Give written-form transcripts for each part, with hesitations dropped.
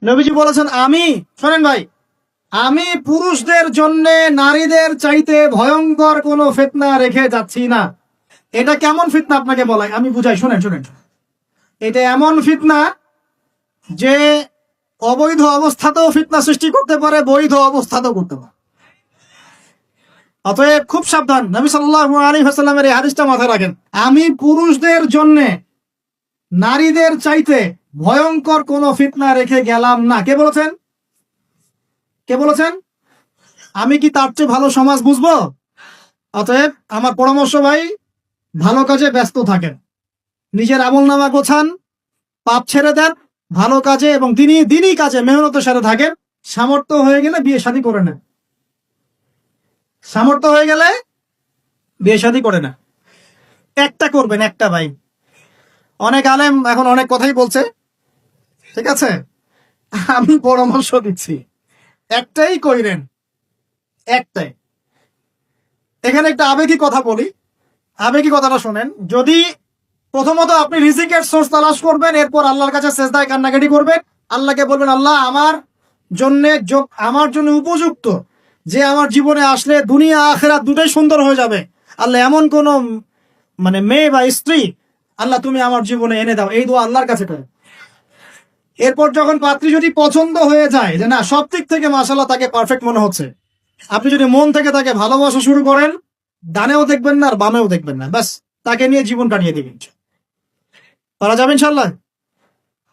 নবীজি বলেছেন, আমি শোনেন ভাই, আমি পুরুষদের জন্য নারীদের চাইতে ভয়ঙ্কর কোনো ফিতনা রেখে যাচ্ছি না। এটা কেমন ফিতনা আপনাকে বলাই, আমি বুঝাই, শুনেন শুনেন। এটা এমন ফিতনা যে অবৈধ অবস্থাতেও ফিতনা সৃষ্টি করতে পারে, বৈধ অবস্থাতেও করতে পারে। অতএব খুব সাবধান। নবী সাল্লাল্লাহু আলাইহি ওয়াসাল্লামের এই হাদিসটা মাথায় রাখেন, আমি পুরুষদের জন্য নারীদের চাইতে ভয়ঙ্কর কোনো ফিতনা রেখে গেলাম না। কে বলেছেন? কে বলেছেন? আমি কি তার চেয়ে ভালো সমাজ বুঝবো? অতএব আমার পরামর্শ ভাই, ভালো কাজে ব্যস্ত থাকেন, নিজের আমল নামা গোছান, পাপ ছেড়ে দেন, ভালো কাজে এবং দিনই কাজে মেহনতের সাথে থাকেন। সামর্থ্য হয়ে গেলে বিয়ে শাদী করে নেন। সামর্থ্য হয়ে গেলে বিয়ে শাদী করে নেন। একটা করবেন, একটা ভাই। অনেক আলেম এখন অনেক কথাই বলছে, ঠিক আছে, আমি পরামর্শ দিচ্ছি, একটাই কইরেন, একটাই। এখানে একটা আবেগী কথা বলি, আবেগী কথাটা শোনেন। যদি প্রথমত আপনি রিজিকের সোর্স তালাশ করবেন, এরপর আল্লাহর কাছে সেজদায় কান্নাকাটি করবেন, আল্লাহকে বলবেন, আল্লাহ আমার জন্য উপযুক্ত যে আমার জীবনে আসলে দুনিয়া আখিরাত দুটাই সুন্দর হয়ে যাবে, আল্লাহ এমন কোন মেয়ে বা স্ত্রী আল্লাহ তুমি আমার জীবনে এনে দাও। এই দোয়া আল্লাহর কাছে করেন। এরপর যখন পাত্রী যদি পছন্দ হয়ে যায় যে না, সব দিক থেকে মাশাআল্লাহ তাকে পারফেক্ট মনে হচ্ছে, আপনি যদি মন থেকে তাকে ভালোবাসা শুরু করেন, ডানেও দেখবেন না আর বামেও দেখবেন না, ব্যাস তাকে নিয়ে জীবন কাটিয়ে দিবেন। পারা যাবে ইনশাল্লাহ।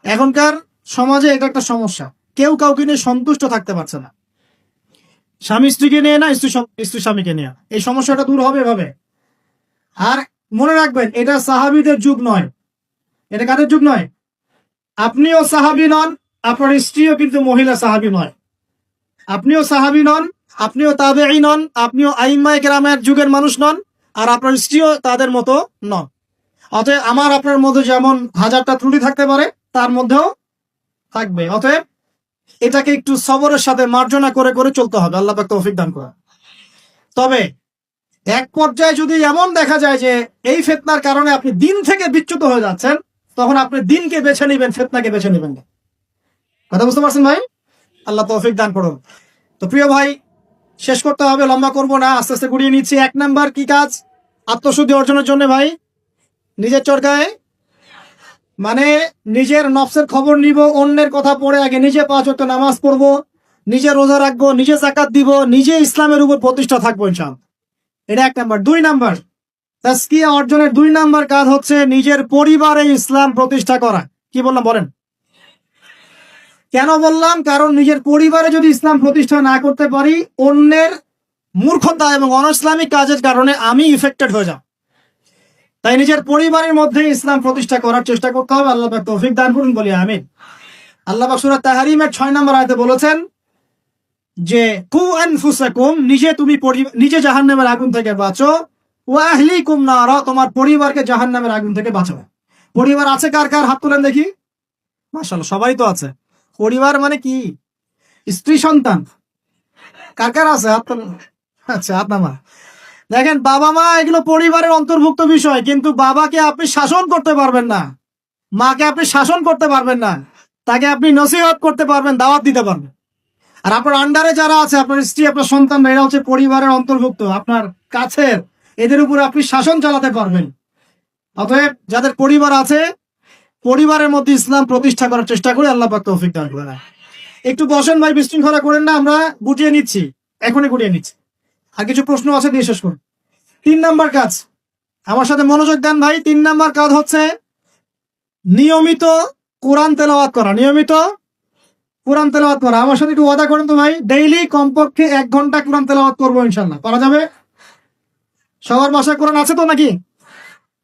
এখনকার সমাজে এটা একটা সমস্যা, কেউ কাউকে নিয়ে সন্তুষ্ট থাকতে পারছে না। স্বামী স্ত্রীকে নিয়ে না, স্ত্রী স্বামীকে নিয়ে। এই সমস্যাটা দূর হবে এভাবে। আর মনে রাখবেন, এটা সাহাবীদের যুগ নয়, এটা কাদের যুগ নয়। আপনিও সাহাবী নন, আপনার স্ত্রীও কিন্তু মহিলা সাহাবী নয়। আপনিও সাহাবী নন, আপনিও তাবেঈ নন, আপনিও আইম্মায়ে কেরামের যুগের মানুষ নন, আর আপনার স্ত্রীও তাদের মতো নন। অতএব আমার আপনার মধ্যে যেমন হাজারটা ত্রুটি থাকতে পারে, তার মধ্যেও থাকবে। অতএব এটাকে একটু সবরের সাথে মার্জনা করে করে চলতে হবে। আল্লাহ পাক তৌফিক দান করেন। তবে এক পর্যায়ে যদি এমন দেখা যায় যে এই ফিতনার কারণে আপনি দিন থেকে বিচ্যুত হয়ে যাচ্ছেন, তখন আপনি দিনকে বেছে নেবেন, ফিতনাকে বেছে নেবেন না। কথা বুঝতে পারছেন ভাই? আল্লাহ তৌফিক দান করুন। তো প্রিয় ভাই, শেষ করতে হবে, লম্বা করব না, আস্তে আস্তে গুড়িয়ে নিচ্ছি। এক নাম্বার কি কাজ? আত্মশুদ্ধি অর্জনের জন্য ভাই, নিজের চরকায় নিজের নফসের খবর নিব, অন্যের কথা পড়ে আগে নিজে 5 ওয়াক্ত নামাজ পড়বো, নিজে রোজা রাখবো, নিজে যাকাত দিব, নিজে ইসলামের উপর প্রতিষ্ঠা থাকবো ইনশাআল্লাহ। এটা 1 নাম্বার। 2 নাম্বার, তাজকিয়া অর্জনের 2 নাম্বার কাজ হচ্ছে নিজের পরিবারে ইসলাম প্রতিষ্ঠা করা। কি বললাম বলেন? কেন বললাম? কারণ নিজের পরিবারে যদি ইসলাম প্রতিষ্ঠা না করতে পারি, অন্যের মূর্খতা এবং অনইসলামিক কাজের কারণে আমি ইফেক্টেড হয়ে যাব। তাই নিজের পরিবারের মধ্যে ইসলাম প্রতিষ্ঠা করার চেষ্টা করতে হবে। আল্লাহ পাক তৌফিক দান করুন, বলি আমিন। আল্লাহ পাক সূরা তাহরিমের 6 নম্বর আয়াতে বলেছেন যে কু আনফুসাকুম, নিজে জাহান্নামের আগুন থেকে বাঁচো, ওয়া আহলিকুম নারা, তোমার পরিবারকে জাহান্নামের আগুন থেকে বাঁচাও। পরিবার আছে কার কার? হাত তুলেন দেখি। মাশাআল্লাহ, সবাই তো আছে। পরিবার মানে কি? স্ত্রী সন্তান কার কার আছে? হাত তুলেন। আচ্ছা, হাত নামা। দেখেন, বাবা মা এগুলো পরিবারের অন্তর্ভুক্ত বিষয়, কিন্তু বাবাকে আপনি শাসন করতে পারবেন না, মাকে আপনি শাসন করতে পারবেন না, তাকে আপনি নসিহত করতে পারবেন, দাওয়াত দিতে পারবেন। আর আপনার আন্ডারে যারা আছে, আপনার স্ত্রী, আপনার সন্তান, এরা হচ্ছে পরিবারের অন্তর্ভুক্ত, আপনার কাছের, এদের উপর আপনি শাসন চালাতে পারবেন। অতএব যাদের পরিবার আছে, পরিবারের মধ্যে ইসলাম প্রতিষ্ঠা করার চেষ্টা করে। আল্লাহ পাক তৌফিক দান করেন। একটু বসেন ভাই, বিশৃঙ্খলা করেন না, আমরা গুটিয়ে নিচ্ছি, এখনই গুটিয়ে নিচ্ছি। আর কিছু প্রশ্ন আছে, দিয়ে শেষ করুন। 3 নাম্বার কাজ, আমার সাথে মনোযোগ দেন ভাই। 3 নাম্বার কাজ হচ্ছে নিয়মিত কোরআন তেলাওয়াত করা। নিয়মিত কোরআন তেলাওয়াত করা। আমার সাথে একটু ওয়াদা করেন তো ভাই, ডেইলি কমপক্ষে 1 ঘন্টা কোরআন তেলাওয়াত করবো ইনশাল্লাহ। করা যাবে? সবার বাসায় কোরআন আছে তো নাকি?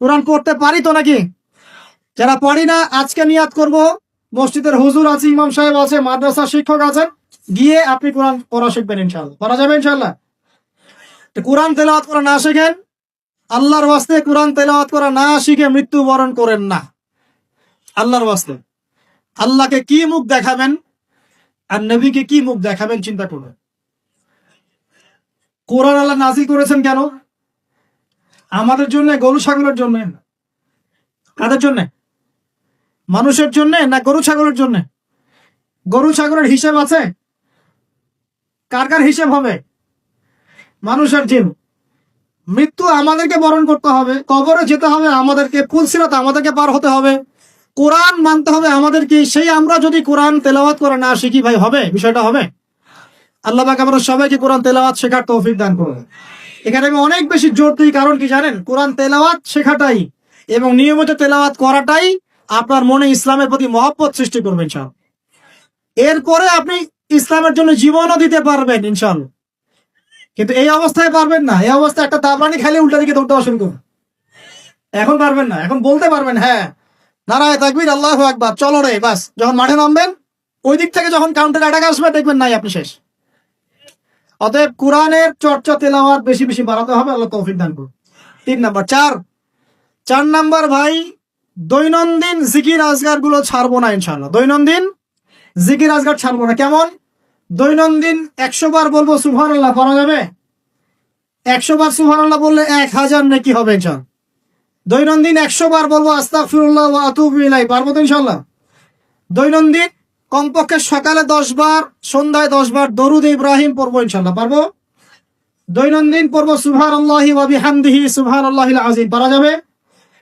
কোরআন পড়তে পারি তো নাকি? যারা পারি না, আজকে নিয়াত করব, মসজিদের হুজুর আছে, ইমাম সাহেব আছে, মাদ্রাসার শিক্ষক আছেন, গিয়ে আপনি কোরআন পড়া শিখবেন ইনশাল্লাহ। করা যাবে ইনশাল্লাহ? কোরআন তেলাওয়াত করা না শিখেন, আল্লাহর ওয়াস্তে কোরআন তেলাওয়াত করা না শিখে মৃত্যুবরণ করেন না। আল্লাহর ওয়াস্তে আল্লাহকে কি মুখ দেখাবেন আর নবীকে কি মুখ দেখাবেন চিন্তা করবেন। কোরআন আল্লাহ নাজিল করেছেন কেন? আমাদের জন্য, গরু ছাগলের জন্য? কাদের জন্য? মানুষের জন্য না গরু ছাগলের জন্য? গরু ছাগলের হিসেব আছে? কার কার হিসেব হবে? মানুষের জিন। মৃত্যু আমাদেরকে বরণ করতে হবে, কবরে যেতে হবে আমাদেরকে, পুলসিরাত আমাদেরকে পার হতে হবে, কোরআন মানতে হবে আমাদেরকে। সেই আমরা যদি কোরআন তেলাওয়াত করে না শিখি ভাই, হবে? বিষয়টা হবে? আল্লাহ পাক আমাদের সবাইকে কোরআন তেলাওয়াত শেখার তৌফিক দান করুন। এখানে আমি অনেক বেশি জোর দিই, কারণ কি জানেন? কোরআন তেলাওয়াত শেখাটাই এবং নিয়মিত তেলাওয়াত করাটাই আপনার মনে ইসলামের প্রতি মহব্বত সৃষ্টি করবে ইনশাআল্লাহ। এরপরে আপনি ইসলামের জন্য জীবনও দিতে পারবেন ইনশাআল্লাহ। কিন্তু এই অবস্থায় পারবেন না। এই অবস্থায় একটা দাবরানি খাইলে উল্টা দিকে দৌড়তে শুরু করুন। এখন পারবেন না। এখন বলতে পারবেন হ্যাঁ নারায়ে তাকবীর আল্লাহু আকবার, চলো রে, বাস। যখন মাঠে নামবেন ওই দিক থেকে যখন কাউন্টার অ্যাটাক আসবে দেখবেন নাই, আপনি শেষ। অতএব কোরআনের চর্চা তেলাওয়াত বেশি বেশি বাড়াতে হবে, আল্লাহ তৌফিক দান করুন। 3 নাম্বার। 4 নাম্বার ভাই, দৈনন্দিন জিকির আজগার গুলো ছাড়বো না ইনশাআল্লাহ। দৈনন্দিন জিকির আজগার ছাড়বো না। কেমন? দৈনন্দিন 100 বার বলবো সুবহানাল্লাহ, পারা যাবে? 100 বার সুবহানাল্লাহ বললে 1000 নেকি হবে ইনশাআল্লাহ। দৈনন্দিন 100 বার বলবো আস্তাগফিরুল্লাহ ওয়া আতুবু ইলাইহি, পারবো তো ইনশাআল্লাহ? দৈনন্দিন কমপক্ষে সকালে 10 বার, সন্ধ্যায় 10 বার দরুদ ইব্রাহিম পড়বো ইনশাআল্লাহ, পারবো? দৈনন্দিন পড়বো সুবহানাল্লাহি ওয়া বিহামদিহি সুবহানাল্লাহিল আযীম, পারা যাবে?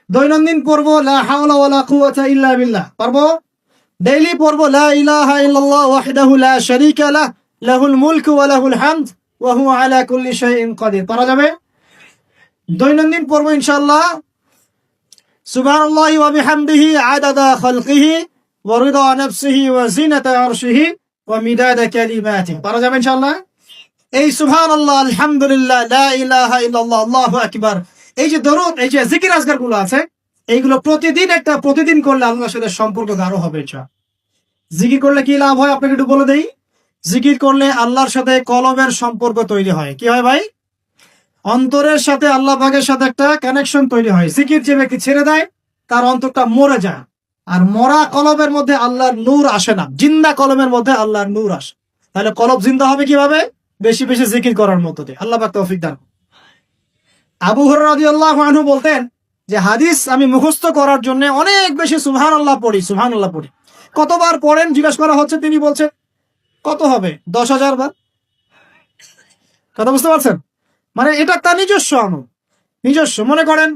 দৈনন্দিন পড়বো লা হাওলা ওয়ালা কুওয়াতা ইল্লা বিল্লাহ, পারবো? ডেইলি পড়বো লা ইলাহা ইল্লাল্লাহ ওয়াহদাহু লা শারীকা লাহ লাহুল মুলকু ওয়া লাহুল হামদ ওয়া হুয়া আলা কুল্লি শাইইন কাদির, পারা যাবে? দৈনন্দিন পড়বো ইনশাআল্লাহ সুবহানাল্লাহি ওয়া বিহামদিহি আদাদা খালকিহি ওয়া রিদা নাফসিহি ওয়া জিনাতা আরশিহি ওয়া মিদাদা কালিমাতিহি, পারা যাবে ইনশাআল্লাহ? এই সুবহানাল্লাহ, আলহামদুলিল্লাহ, লা ইলাহা ইল্লাল্লাহ, আল্লাহু আকবার, এই যে দরুদ, এই যে জিকির আজগার গুলো আছে, এইগুলো প্রতিদিন করলে আল্লাহর সাথে সম্পর্ক গাঢ় হবে ইনশাআল্লাহ। জিকির করলে কি লাভ হয় আপনাকে একটু বলে দেই। জিকির করলে আল্লাহর সাথে কলবের সম্পর্ক তৈরি হয়। কি হয় ভাই? অন্তরের সাথে আল্লাহ পাকের সাথে একটা কানেকশন তৈরি হয়। জিকির যে ব্যক্তি ছেড়ে দেয় তার অন্তরটা মরে যায়, আর মরা কলবের মধ্যে আল্লাহর নূর আসে না, জিন্দা কলমের মধ্যে আল্লাহর নূর আসে। তাহলে কলব জিন্দা হবে কিভাবে? বেশি বেশি জিকির করার মধ্য দিয়ে। আল্লাহ পাক তৌফিক দান। আবু হুরায়রা রাদিয়াল্লাহু আনহু বলতেন যে হাদিস আমি মুখস্থ করার জন্য অনেক বেশি সুবহানাল্লাহ পড়ি। কতবার পড়েন জিজ্ঞাসা করা হচ্ছে, তিনি বলছেন কত হবে? 10,000 বার। কথা বুঝতে পারছেন? মানে এটা তার নিজস্ব। মনে করেন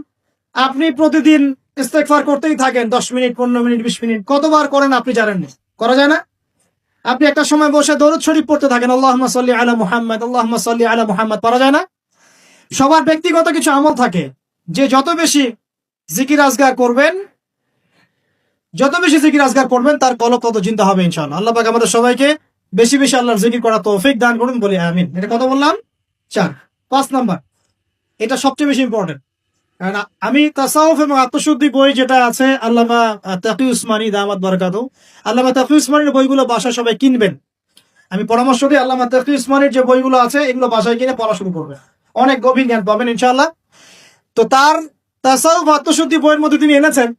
আপনি প্রতিদিন ইস্তেগফার করতেই থাকেন 10 মিনিট, 15 মিনিট, 20 মিনিট, কতবার করেন আপনি জানেন না, করা যায় না? আপনি একটা সময় বসে দরুদ শরীফ পড়তে থাকেন, আল্লাহুম্মা সাল্লি আলা মুহাম্মাদ, আল্লাহুম্মা সাল্লি আলা মুহাম্মাদ, পারা যায় না? সবার ব্যক্তিগত কিছু আমল থাকে, যে যত বেশি জিকির আজগার করবেন তার কলব তত জিন্দা হবে ইনশাআল্লাহ। আল্লাহ পাক আমাদের সবাইকে বেশি বেশি আল্লাহর জিকির করা তৌফিক দান করুন, বলি আমিন। এটা কত বললাম? 4। 5 নাম্বার, এটা সবচেয়ে বেশি ইম্পর্টেন্ট। কারণ আমি তাসাউফ এবং আত্মশুদ্ধি বই যেটা আছে আল্লামা তাকি উসমানী দামাত বারাকাতু, আল্লামা তাকি উসমানীর বইগুলো বাসায় সবাই কিনবেন। আমি পরামর্শ দিই আল্লামা তাকি উসমানীর যে বইগুলো আছে এগুলো বাসায় কিনে পড়া শুরু করবেন, অনেক গভীর জ্ঞান পাবেন ইনশাআল্লাহ। তো তার তাসাউফ আত্মশুদ্ধি বইয়ের মধ্যে তিনি এনেছেন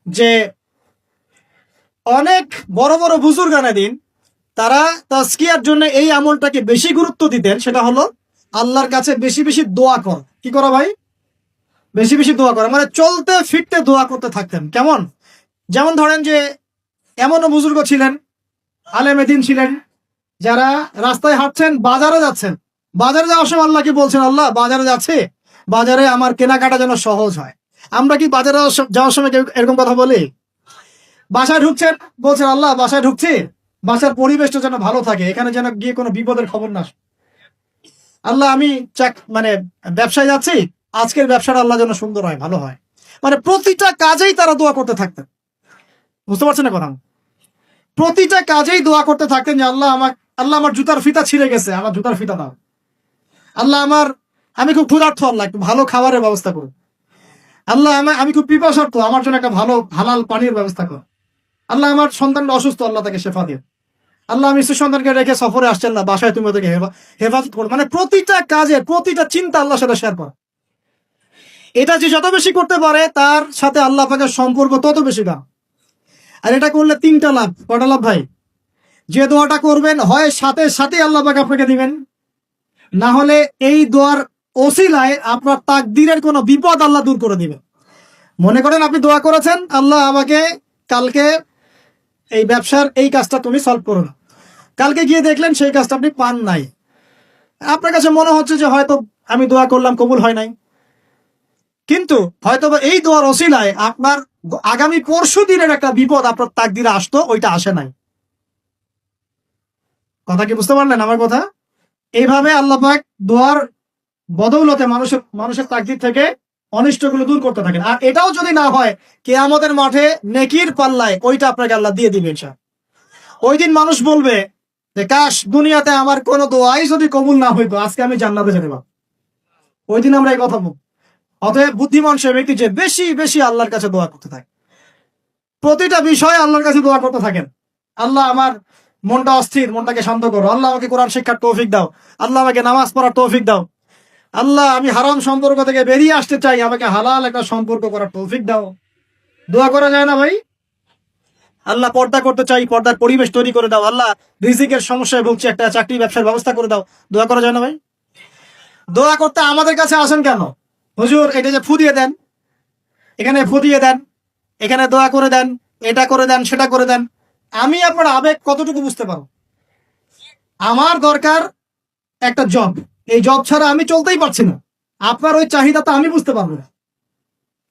যে অনেক বড় বড় বুজুর্গানে দিন তারা তাজকিয়ার জন্য এই আমলটাকে বেশি গুরুত্ব দিতেন, সেটা হলো আল্লাহর কাছে বেশি বেশি দোয়া কর। কি করা ভাই? বেশি বেশি দোয়া করা, মানে চলতে ফিরতে দোয়া করতে থাকতেন। কেমন? যেমন ধরেন যে এমনও বুজুর্গ ছিলেন, আলেম দিন ছিলেন, যারা রাস্তায় হাঁটছেন, বাজারে যাচ্ছেন, বাজারে যাওয়ার সময় আল্লাহকে বলছেন, আল্লাহ বাজারে যাচ্ছে, বাজারে আমার কেনাকাটা যেন সহজ হয়। আমরা কি বাজারে যাওয়ার সময় এরকম কথা বলি? বাসায় ঢুকছেন, বলছেন আল্লাহ বাসায় ঢুকছি, বাসার পরিবেশটা যেন ভালো থাকে, এখানে যেন গিয়ে কোনো বিপদের খবর না আসে। আল্লাহ আমি মানে ব্যবসায় যাচ্ছি, আজকের ব্যবসাটা আল্লাহ যেন সুন্দর হয়, ভালো হয়। মানে প্রতিটা কাজেই তারা দোয়া করতে থাকতেন। বুঝতে পারছেন না কথা? প্রতিটা কাজেই দোয়া করতে থাকতেন যে আল্লাহ আমার জুতার ফিতা ছিঁড়ে গেছে, আমার জুতার ফিতা দাও। আল্লাহ আমি খুব ক্ষুধার্ত, আল্লাহ একটু ভালো খাবারের ব্যবস্থা করুন। আল্লাহ আমি খুব পিপাসার্থ, আমার জন্য একটা ভালো হালাল পানির ব্যবস্থা করুন। আল্লাহ আমার সন্তানটা অসুস্থ, আল্লাহ তাকে শেফা দিন। আল্লাহ আমি সন্তানকে রেখে সফরে আসছেন না, বাসায় তুমি ওদেরকে হেফাজত করো। মানে প্রতিটা কাজে প্রতিটা চিন্তা আল্লাহর সাথে শেয়ার কর। এটা যে যত বেশি করতে পারে তার সাথে আল্লাহ পাকের সম্পর্ক তত বেশি দাম। আর এটা করলে 3টা লাভ। কটা লাভ ভাই? যে দোয়াটা করবেন হয় সাথে সাথে আল্লাহ পাক আপনাকে দিবেন, না হলে এই দোয়ার ওসিলায় আপনার তাকদীরের কোনো বিপদ আল্লাহ দূর করে দিবেন। মনে করেন আপনি দোয়া করেছেন, আল্লাহ আমাকে কালকে এই ব্যবসার এই কাজটা তুমি সলভ করো না। কালকে গিয়ে দেখলেন সেই কাজটা আপনি পান নাই। আপনার কাছে মনে হচ্ছে যে হয়তো আমি দোয়া করলাম, কবুল হয় নাই, কিন্তু হয়তো এই দোয়ার ওসিলায় আপনার আগামী পরশু দিনের একটা বিপদ আপনার তাকদিরে আসতো, ওইটা আসে নাই। কথা কি বুঝতে পারলেন আমার কথা? এইভাবে আল্লাহ পাক দোয়ার বদৌলতে মানুষের তাকদির থেকে অনিষ্টগুলো দূর করতে থাকেন। আর এটাও যদি না হয়, কিয়ামতের মাঠে নেকির পাল্লায় ওইটা আপনাকে আল্লাহ দিয়ে দিবেন। ওই দিন মানুষ বলবে যে কাশ দুনিয়াতে আমার কোনো দোয়াই যদি কবুল না হইতো, আজকে আমি জান্নাতে যেতে পারতাম। ওই দিন আমরা এই কথা বলবো। অতএব বুদ্ধিমান সে ব্যক্তি যে বেশি বেশি আল্লাহর কাছে দোয়া করতে থাকে, প্রতিটা বিষয়ে আল্লাহর কাছে দোয়া করতে থাকেন। আল্লাহ আমার মনটা অস্থির, মনটাকে শান্ত করো। আল্লাহ আমাকে কোরআন শিক্ষার তৌফিক দাও। আল্লাহ আমাকে নামাজ পড়ার তৌফিক দাও। আল্লাহ আমি হারাম সম্পর্ক থেকে বেরিয়ে আসতে চাই, আমাকে হালাল একটা সম্পর্ক করার তৌফিক দাও। দোয়া করা যায় না ভাই? আল্লাহ পর্দা করতে চাই, পর্দার পরিবেশ তৈরি করে দাও। আল্লাহ রিজিকের সমস্যায় ভুগছি, একটা চাকরি ব্যবসার ব্যবস্থা করে দাও। দোয়া করা যায় না ভাই? দোয়া করতে আমাদের কাছে আসেন কেন? হুজুর এটা যে ফু দিয়ে দেন, এখানে ফু দিয়ে দেন, এখানে দোয়া করে দেন, এটা করে দেন, সেটা করে দেন। আমি আপনার আবেগ কতটুকু বুঝতে পারবো? আমার দরকার একটা জব, এই জব ছাড়া আমি চলতেই পারছি না। আপনার ওই চাহিদাটা আমি বুঝতে পারবো না।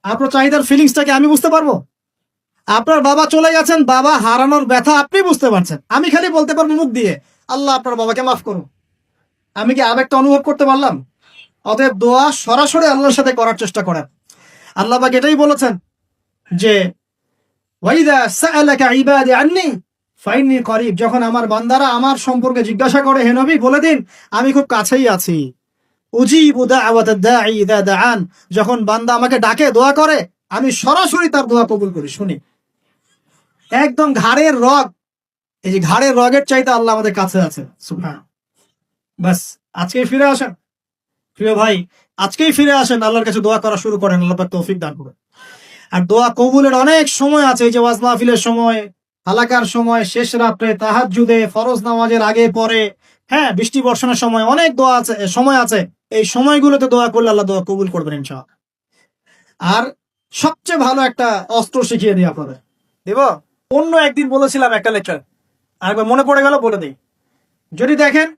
আপনার চাহিদার ফিলিংসটাকে আমি বুঝতে পারবো? আপনার বাবা চলে গেছেন, বাবা হারানোর ব্যথা আপনি বুঝতে পারছেন, আমি খালি বলতে পারবো মুখ দিয়ে আল্লাহ আপনার বাবাকে মাফ করুন। আমি কি আবেগটা অনুভব করতে পারলাম? অতএব দোয়া সরাসরি আল্লাহর সাথে করার চেষ্টা করেন। আল্লাহ পাক এটাই বলেছেন যে ওয়াইদা সাআলাকা ইবাদি আন্নী ফাইন্নী করিব, যখন আমার বান্দারা আমার সম্পর্কে জিজ্ঞাসা করে হে নবী বলে দিন আমি খুব কাছেই আছি। উজিবু দাওয়াতাদ দাঈ ইযা দাআন, যখন বান্দা আমাকে ডাকে, দোয়া করে, আমি সরাসরি তার দোয়া কবুল করি। শুনি, একদম ঘাড়ের রগ, এই যে ঘাড়ের রগের চাইতে আল্লাহ আমাদের কাছে আছে। সুবহান। বাস আজকেই ফিরে আসেন প্রিয় ভাই, আজকেই ফিরে আসেন, আল্লাহর কাছে দোয়া করা শুরু করেন, আল্লাহ পাক তৌফিক দান করুন। আর দোয়া কবুলের অনেক সময় আছে, এই যে ওয়াজ মাহফিলের সময়, হালাকার সময়, শেষ রাত্রে, তাহাজ্জুদে, ফরজ নামাজের আগে পরে, হ্যাঁ বৃষ্টি বর্ষণের সময়, অনেক দোয়া আছে, সময় আছে। এই সময়গুলোতে দোয়া করলে আল্লাহ দোয়া কবুল করবেন ইনশাআল্লাহ। আর সবচেয়ে ভালো একটা অস্ত্র শিখিয়ে দিই আপনাদের, দেব। অন্য একদিন বলেছিলাম একটা লেকচার, আরেকবার মনে পড়ে গেল বলে দিই। যদি দেখেন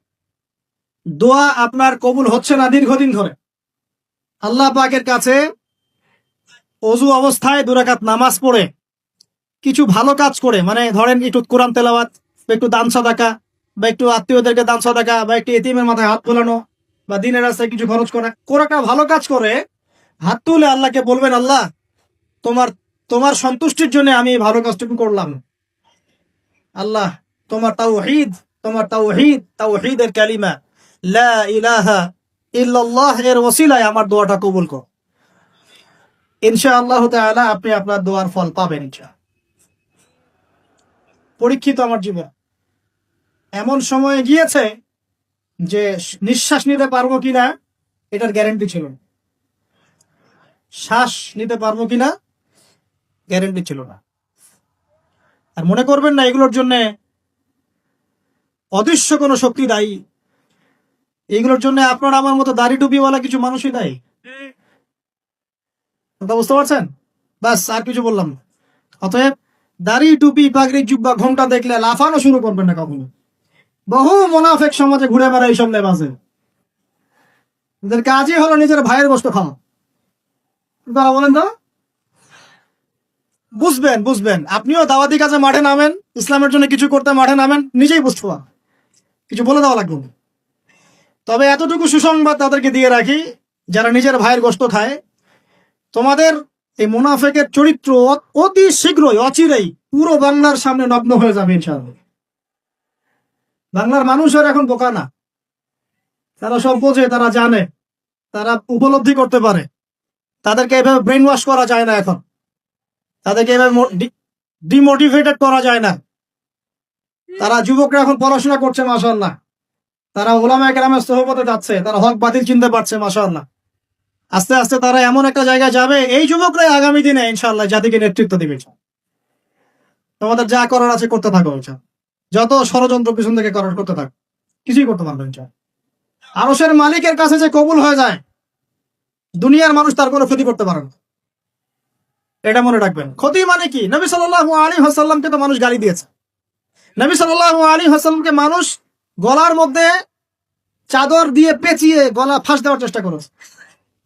দোয়া আপনার কবুল হচ্ছে না দীর্ঘদিন ধরে, আল্লাহ পাকের কাছে অজু অবস্থায় 2 রাকাত নামাজ পড়ে, কিছু ভালো কাজ করে, মানে ধরেন একটু কোরআন তেলাওয়াত, বা একটু দান সাদাকা, বা একটু আত্মীয়দেরকে দান সাদাকা, বা একটু এতিমের মাথায় হাত বোলানো, বা দিনের রাস্তায় কিছু খরচ করা, কোন একটা ভালো কাজ করে হাত তুলে আল্লাহকে বলবেন আল্লাহ তোমার তোমার সন্তুষ্টির জন্য আমি এই ভালো কাজটুকু করলাম। আল্লাহ তোমার তাওহীদ, তোমার তাওহীদ, তাওহীদের কালিমা লা ইলাহা ইল্লাল্লাহ এর ওসিলায় আমার দোয়াটা কবুল কর। ইনশাআল্লাহ তাআলা আপনি আপনার দোয়ার ফল পাবেন ইনশাআল্লাহ। পরীক্ষিত আমার জীবন, এমন সময় গিয়েছে যে নিঃশ্বাস নিতে পারবো কিনা এটার গ্যারান্টি ছিল না, শ্বাস নিতে পারবো কিনা গ্যারান্টি ছিল না। আর মনে করবেন না এগুলোর জন্য অদৃশ্য কোনো শক্তি দায়ী, এগুলোর জন্য আপনার আমার মতো দাড়ি টুপিওয়ালা কিছু মানুষই দায়ী। কথা বুঝতে পারছেন? বাস আর কিছু বললাম না। অতএব দাড়ি টুপি পাগড়ি জুব্বা ঘোমটা দেখলে লাফানো শুরু করবেন না কখনো। বহু মুনাফিক সমাজে ঘুরে বেড়ায় এইসব লেবাসে, এদের কাজই হলো নিজের ভাইয়ের গোশত খাওয়া। তারা বলেন না, বুঝবেন বুঝবেন, আপনিও দাওয়াতি কাজে মাঠে নামেন, ইসলামের জন্য কিছু করতে মাঠে নামেন, নিজেই বুঝতে পারেন, কিছু বলে দেওয়া লাগবে না। তবে এতটুকু সুসংবাদ তাদেরকে দিয়ে রাখি, যারা নিজের ভাইয়ের গোশত খায়, তোমাদের এই মুনাফিকের চরিত্র অতি শীঘ্রই, অচিরেই পুরো বাংলার সামনে নগ্ন হয়ে যাবে ইনশাআল্লাহ। বাংলার মানুষের এখন বোকা না, তারা সব বোঝে, তারা জানে, তারা উপলব্ধি করতে পারে। তাদেরকে এভাবে ব্রেন ওয়াশ করা যায় না এখন, তাদেরকে এভাবে ডিমোটিভেটেড করা যায় না। তারা যুবকরা এখন পড়াশোনা করছে মাশাআল্লাহ, তারা ওলামায়ে কেরামের সোহবতে যাচ্ছে, তারা হক বাতিল চিনতে পারছে মাশাআল্লাহ। আস্তে আস্তে তারা এমন একটা জায়গায় যাবে, এই যুবকরাই আগামী দিনে ইনশাআল্লাহ জাতিকে নেতৃত্ব দিবে। তোমাদের যা করার আছে করতে থাকো ইনশাআল্লাহ, যত ষড়যন্ত্র পিছন থেকে করার করতে থাকো, কিছুই করতে পারবে ইনশাআল্লাহ। আরশের মালিকের কাছে যে কবুল হয়ে যায়, দুনিয়ার মানুষ তার কোনো ক্ষতি করতে পারে না। এটা মনে রাখবেন। ক্ষতি মানে কি? নবী সাল্লাল্লাহু আলাইহি ওয়াসাল্লামকে তো মানুষ গালি দিয়েছে। নবী সাল্লাল্লাহু আলাইহি ওয়াসাল্লামকে মানুষ গলার মধ্যে চাদর দিয়ে পেঁচিয়ে গলা ফাঁস দেওয়ার চেষ্টা করেছে।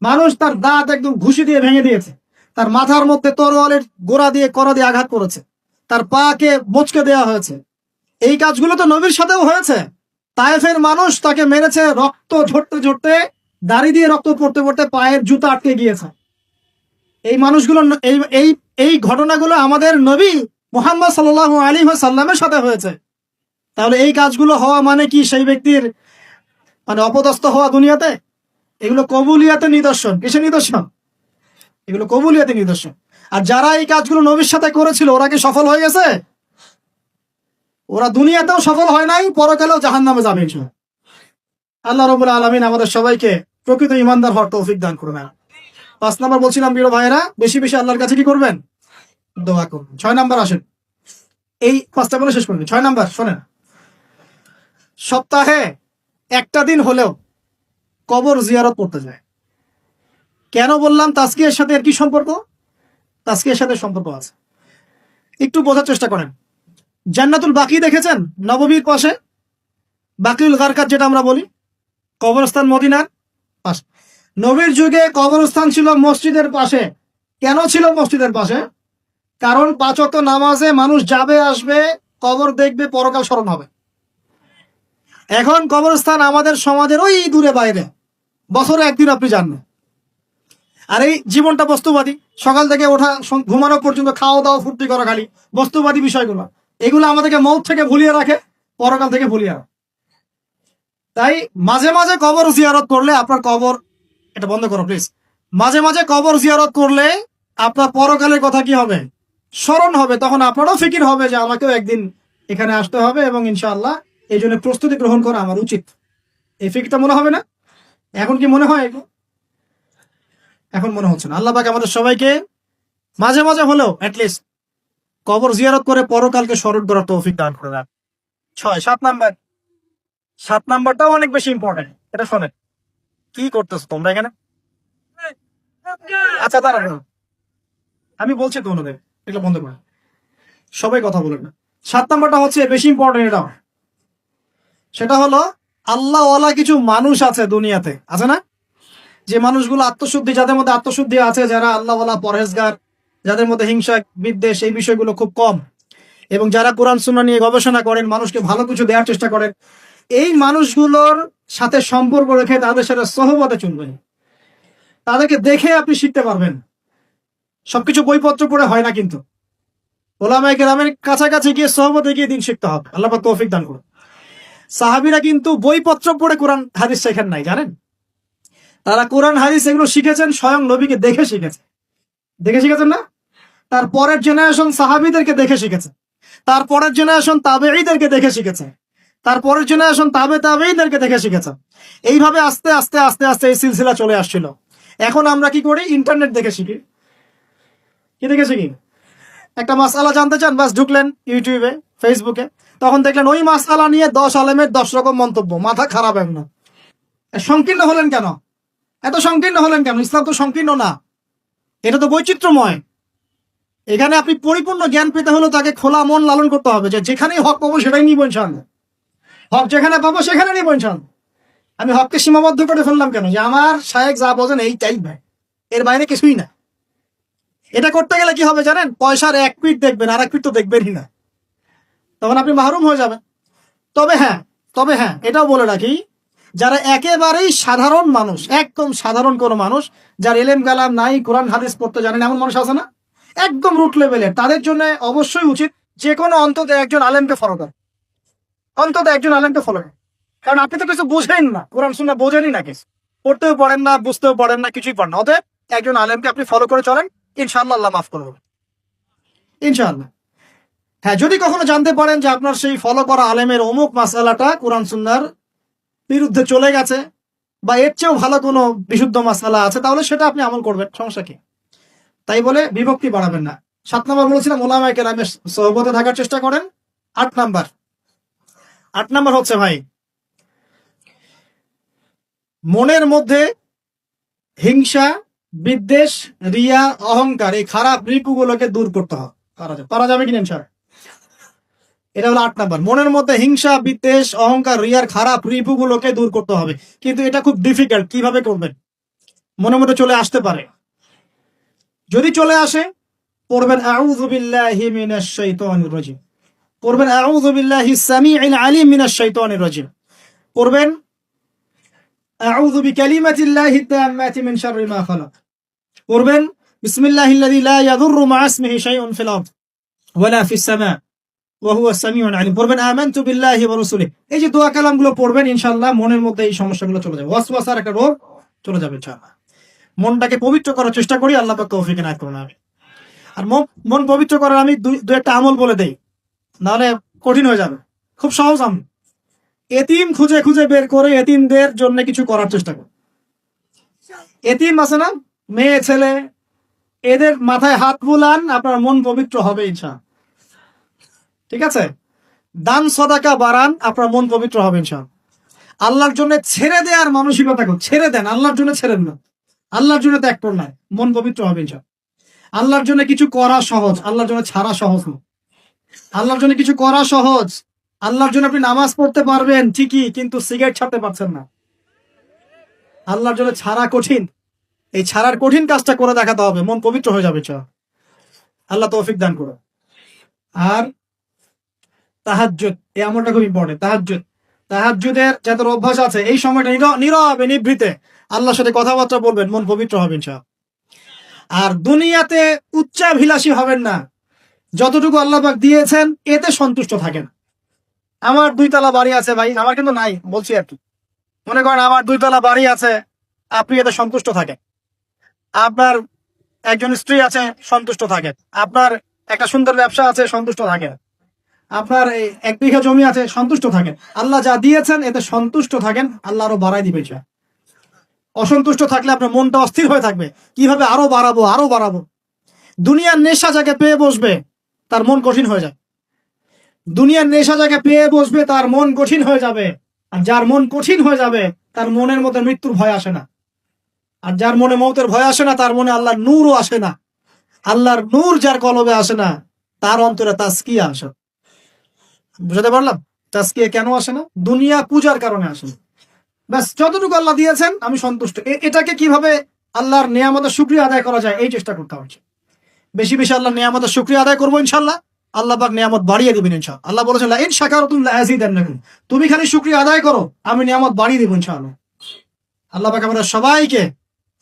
মানুষ তার দাঁত একদম ঘুষি দিয়ে ভেঙে দিয়েছে। তার মাথার মধ্যে তরোয়ালের গোড়া দিয়ে কড়া দিয়ে আঘাত করেছে। তার পাকে মচকে দেওয়া হয়েছে। এই কাজগুলো তো নবীর সাথেও হয়েছে। তায়েফের মানুষ তাকে মেরেছে, রক্ত ঝরতে ঝরতে, দাড়ি দিয়ে রক্ত পড়তে পড়তে পায়ের জুতা আটকে গিয়েছে। এই মানুষগুলো এই এই এই ঘটনাগুলো আমাদের নবী মুহাম্মদ সাল্লাল্লাহু আলাইহি ওয়াসাল্লামের সাথে হয়েছে। তাহলে এই কাজগুলো হওয়া মানে কি সেই ব্যক্তির মানে অপদস্থ হওয়া দুনিয়াতে? এগুলো কবুলিয়াতে নিদর্শন। কিসের নিদর্শন? এগুলো কবুলিয়াতে নিদর্শন। আর যারা এই কাজগুলো নবীর সাথে করেছিল ওরা কি সফল হয়ে গেছে? ওরা দুনিয়াতেও সফল হয় নাই, পরকালেও জাহান্নামে যাবে ইনশাআল্লাহ। আল্লাহ রাব্বুল আলামিন আমাদের সবাইকে প্রকৃত ইমানদার হওয়ার তৌফিক দান করবেন। 5 নাম্বার বলছিলাম প্রিয় ভাইয়েরা, বেশি বেশি আল্লাহর কাছে কি করবেন? দোয়া করবেন। 6 নাম্বার আসেন, এই 5টা বলে শেষ করবেন। 6 নাম্বার শোনেন, সপ্তাহে একটা দিন হলেও কবর জিয়ারত করতে যায়। কেন বললাম তাজকিয়ার সাথে এর কি সম্পর্ক? তাজকিয়ার সাথে সম্পর্ক আছে, একটু বোঝার চেষ্টা করেন। জান্নাতুল বাকি দেখেছেন? নববীর পাশে বাকিউল গারকাত যেটা আমরা বলি, কবরস্থান মদিনার পাশে। নবীর যুগে কবরস্থান ছিল মসজিদের পাশে। কেন ছিল মসজিদের পাশে? কারণ 5 ওয়াক্ত নামাজে মানুষ যাবে আসবে, কবর দেখবে, পরকাল স্মরণ হবে। এখন কবরস্থান আমাদের সমাজের ওই দূরে বাইরে, বছরে একদিন আপনি যান না। আর এই জীবনটা বস্তুবাদী, সকাল থেকে ওঠা ঘুমানো পর্যন্ত খাওয়া দাওয়া ফুর্তি করা, খালি বস্তুবাদী বিষয়গুলো। এগুলো আমাদেরকে মৌত থেকে ভুলিয়ে রাখে, পরকাল থেকে ভুলিয়ে রাখে। তাই মাঝে মাঝে কবর জিয়ারত করলে আপনার কবর, এটা বন্ধ করো প্লিজ, মাঝে মাঝে কবর জিয়ারত করলে আপনার পরকালের কথা কি হবে? স্মরণ হবে। তখন আপনারও ফিকির হবে যে আমাকেও একদিন এখানে আসতে হবে এবং ইনশাআল্লাহ এই জন্য প্রস্তুতি গ্রহণ করা আমার উচিত। এই ফিকিরটা মনে হবে না? এখন কি মনে হয়? এখন মনে হচ্ছে না। আল্লাহ পাক আমাদের সবাইকে মাঝে মাঝে হলেও অ্যাটলিস্ট কবর জিয়ারত করে পরকালকে স্মরণ করার তৌফিক দান করে দেন। 7 নাম্বার, 7 নাম্বারটাও অনেক বেশি ইম্পর্টেন্ট। এটা শোনেন, কি করতেছো তোমরা এখানে? আচ্ছা দাঁড়ানো, আমি বলছি তো ওনাদের এগুলো বন্ধ করে, সবাই কথা বলেন না। 7 নাম্বারটা হচ্ছে বেশি ইম্পর্টেন্ট। এটা সেটা হলো আল্লাহ ওয়ালা কিছু মানুষ আছে দুনিয়াতে, আছে না? যে মানুষগুলো আত্মশুদ্ধি, যাদের মধ্যে আত্মশুদ্ধি আছে, যারা আল্লাহ ওয়ালা পরহেজগার, যাদের মধ্যে হিংসা বিদ্বেষ এই বিষয়গুলো খুব কম, এবং যারা কোরআন সুন্নাহ নিয়ে গবেষণা করেন, মানুষকে ভালো কিছু দেওয়ার চেষ্টা করেন, এই মানুষগুলোর সাথে সম্পর্ক রেখে তাদের সাথে সহবতে চলবেন। তাদেরকে দেখে আপনি শিখতে পারবেন। সবকিছু বইপত্র পড়ে হয় না, কিন্তু ওলামায়ে কেরামের কাছাকাছি গিয়ে সহবতে গিয়ে দিন শিখতে হবে। আল্লাহ পাক তৌফিক দান করুন। সাহাবীরা কিন্তু বইপত্র পড়ে কোরআন হাদিস শেখেন নাই, জানেন? তারা কোরআন হাদিস এগুলো শিখেছেন স্বয়ং নবীকে দেখে শিখেছে। দেখে শিখেছেন না? তার পরের জেনারেশন সাহাবীদেরকে দেখে শিখেছে, তার পরের জেনারেশন তাবেঈদেরকে দেখে শিখেছে, তার পরের জেনারেশন তাবেঈদেরকে দেখে শিখেছে। এইভাবে আস্তে আস্তে আস্তে আস্তে এই সিলসিলা চলে আসছিল। এখন আমরা কি করি? ইন্টারনেট দেখে শিখি। কি দেখে শিখি? একটা মাসআলা জানতে চান, বাস ঢুকলেন ইউটিউবে, ফেসবুকে, তখন দেখলেন ওই মাসআলা নিয়ে 10 আলেমের 10 রকম মন্তব্য। মাথা খারাপ একদম। সংকীর্ণ হলেন কেন? এত সংকীর্ণ হলেন কেন? ইসলাম তো সংকীর্ণ না, এটা তো বৈচিত্র্যময়। এখানে আপনি পরিপূর্ণ জ্ঞান পেতে হলে তাকে খোলা মন লালন করতে হবে, যে যেখানেই হক পাবো সেটাই নিব ইনশাআল্লাহ। হক যেখানে পাবো সেখানে নিব ইনশাআল্লাহ। আমি হককে সীমাবদ্ধ করে ফেললাম কেন? যে আমার শায়েখ যা বোঝেন এইটাই ভাই, এর বাইরে কিছুই না। এটা করতে গেলে কি হবে জানেন? পয়সার এক পিঠ দেখবেন, আর এক পিঠ তো দেখবেনই না, তখন আপনি মাহরুম হয়ে যাবেন। তবে হ্যাঁ এটাও বলে রাখি, যারা একেবারেই সাধারণ মানুষ, একদম সাধারণ কোনো মানুষ, যার এলেম গালাম নাই, কোরআন হাদিস পড়তে জানেন, এমন মানুষ আছে না, একদম রুট লেভেলের, তাদের জন্য অবশ্যই উচিত যে কোনো অন্তত একজন আলেমকে ফলো করা। অন্তত একজন আলেমকে ফলো করা। কারণ আপনি তো কিছু বুঝেন না, কোরআন সুন্নাহ বোঝেনই না, কিছু পড়তেও পারেন না, বুঝতেও পারেন না, কিছুই পারেন না। অতএব একজন আলেমকে আপনি ফলো করে চলেন, ইনশাআল্লাহ আল্লাহ মাফ করবেন ইনশাআল্লাহ। হ্যাঁ, যদি কখনো জানতে পারেন যে আপনার সেই ফলো করা আলেমের অমুক মাসআলাটা কোরআন সুন্নাহর বিরুদ্ধে চলে গেছে, বা এর চেয়েও ভালো কোনো বিশুদ্ধ মাসআলা আছে, তাহলে সেটা আপনি আমল করবেন, সমস্যা কি? তাই বলে বিভক্তি বাড়াবেন না। 7 নাম্বার বলেছিলাম ওলামায়ে কেরামের সোহবতে থাকার চেষ্টা করেন। 8 নাম্বার হচ্ছে ভাই, মনের মধ্যে হিংসা বিদ্বেষ, রিয়া, অহংকার, এই খারাপ রিপুগুলোকে দূর করতে হবে। পারা যাবে কিনা ইনশাআল্লাহ? এটা হলো 8 নাম্বার। মনের মধ্যে হিংসা, বিদ্বেষ, অহংকার, রিয়ার খারাপ রিপুগুলোকে দূর করতে হবে। কিন্তু এটা খুব ডিফিকাল্ট। কিভাবে করবেন? মনে মধ্যে চলে আসতে পারে। যদি চলে আসে, পড়বেন আউযু বিল্লাহি মিনাশ শাইতানির রাজিম, পড়বেন আউযু বিল্লাহিস সামিউল আলিম মিনাশ শাইতানির রাজিম, পড়বেন আউযু বিকালিমাতিল্লাহিত তাম্মাতি মিন শাররি মা খালাক, পড়বেন বিসমিল্লাহিল্লাযী লা ইয়াদুররু মা ইসমিহি শাইউন ফিল আরদ ওয়ালা ফিস সামা ওয়া হুয়াস সামিউল আলিম, পড়বেন আমানতু বিল্লাহি ওয়া রাসূলিহি। এই যে দোয়া কালামগুলো পড়বেন, ইনশাআল্লাহ মনের মধ্যে এই সমস্যাগুলো চলে যাবে। ওয়াসওয়াসার একটা রোগ চলে যাবে ইনশাআল্লাহ। মনটাকে পবিত্র করার চেষ্টা করি, আল্লাহ পাক তৌফিক এনায়েত করুন। আমি আর মন পবিত্র করার আমি দুই একটা আমল বলে দেই, নাহলে কঠিন হয়ে যাবে। খুব সহজ আমল। এতিম খুঁজে খুঁজে বের করে এতিমদের জন্য কিছু করার চেষ্টা করুন। এতিম আছে না, মেয়ে ছেলে, এদের মাথায় হাত বুলান, আপনার মন পবিত্র হবে ইনশাআল্লাহ। ঠিক আছে? দান সদাকা বাড়ান, আপনার মন পবিত্র হবে ইনশাআল্লাহ। আল্লাহর জন্য ছেড়ে দেওয়ার মানসিকতা করুন। ছেড়ে দেন, আল্লাহর জন্য ছেড়েন না। আল্লাহর জন্য ত্যাগ করুন না, মন পবিত্র হবে ইনশাআল্লাহ। আল্লাহর জন্য কিছু করা সহজ, আল্লাহর জন্য ছাড়া সহজ না। আল্লাহর জন্য কিছু করা সহজ। আল্লাহর জন্য আপনি নামাজ পড়তে পারবেন ঠিকই, কিন্তু সিগারেট ছাড়তে পারছেন না। আল্লাহর জন্য ছাড়া কঠিন। এই ছাড়ার কঠিন কাজটা করে দেখাতে হবে, মন পবিত্র হয়ে যাবে ইনশাআল্লাহ। আল্লাহ তৌফিক দান করুন। আর তাহাজ্জুদ, এই আমলটা খুব ইম্পর্টেন্ট। তাহাজ্জুদের যাদের অভ্যাস আছে, এই সময়টা নীরবে নিভৃতে আল্লাহর সাথে কথাবার্তা বলবেন, মন পবিত্র হবে ইনশাআল্লাহ। আর দুনিয়াতে উচ্চাভিলাষী হবেন না। যতটুকু আল্লাহ পাক দিয়েছেন এতে সন্তুষ্ট থাকেন। আমার 2 তলা বাড়ি আছে ভাই, আমার কিন্তু নাই, বলছি আর কি। মনে করেন আমার 2 তলা বাড়ি আছে, আপনি এতে সন্তুষ্ট থাকেন। আপনার একজন স্ত্রী আছে, সন্তুষ্ট থাকেন। আপনার একটা সুন্দর ব্যবসা আছে, সন্তুষ্ট থাকেন। আপনার 1 বিঘা জমি আছে, সন্তুষ্ট থাকেন। আল্লাহ যা দিয়েছেন এতে সন্তুষ্ট থাকেন, আল্লাহ আরো বাড়াই দিবে। অসন্তুষ্ট থাকলে আপনার মনটা অস্থির হয়ে থাকবে, কিভাবে আরো বাড়াবো আরো বাড়াবো। দুনিয়ার নেশা যাকে পেয়ে বসবে তার মন কঠিন হয়ে যায়। দুনিয়ার নেশা যাকে পেয়ে বসবে তার মন কঠিন হয়ে যাবে। আর যার মন কঠিন হয়ে যাবে তার মনের মধ্যে মৃত্যুর ভয় আসে না। আর যার মনে মৌতের ভয় আসে না, তার মনে আল্লাহর নূরও আসে না। আল্লাহর নূর যার কলবে আসে না, তার অন্তরে তাজকিয়া আসে। বুঝাতে পারলাম? তাজকিয়া কেন আসে না? দুনিয়া পূজার কারণে আসে না। ব্যাস, যতটুকু আল্লাহ দিয়েছেন আমি সন্তুষ্ট। এটাকে কিভাবে আল্লাহর নিয়ামতের শুকরিয়া আদায় করা যায়, এই চেষ্টা করতে হচ্ছে। বেশি বেশি আল্লাহর নিয়ামতের শুকরিয়া আদায় করবো ইনশাআল্লাহ, আল্লাহ পাক নিয়ামত বাড়িয়ে দিবেন ইনশাআল্লাহ। আল্লাহ বলেছেন লা ইন শাকারতুম লাআযীদান্নাকুম, তুমি খালি শুকরিয়া আদায় করো, আমি নিয়ামত বাড়িয়ে দেব ইনশাআল্লাহ। আল্লাহ পাক আমাদের সবাইকে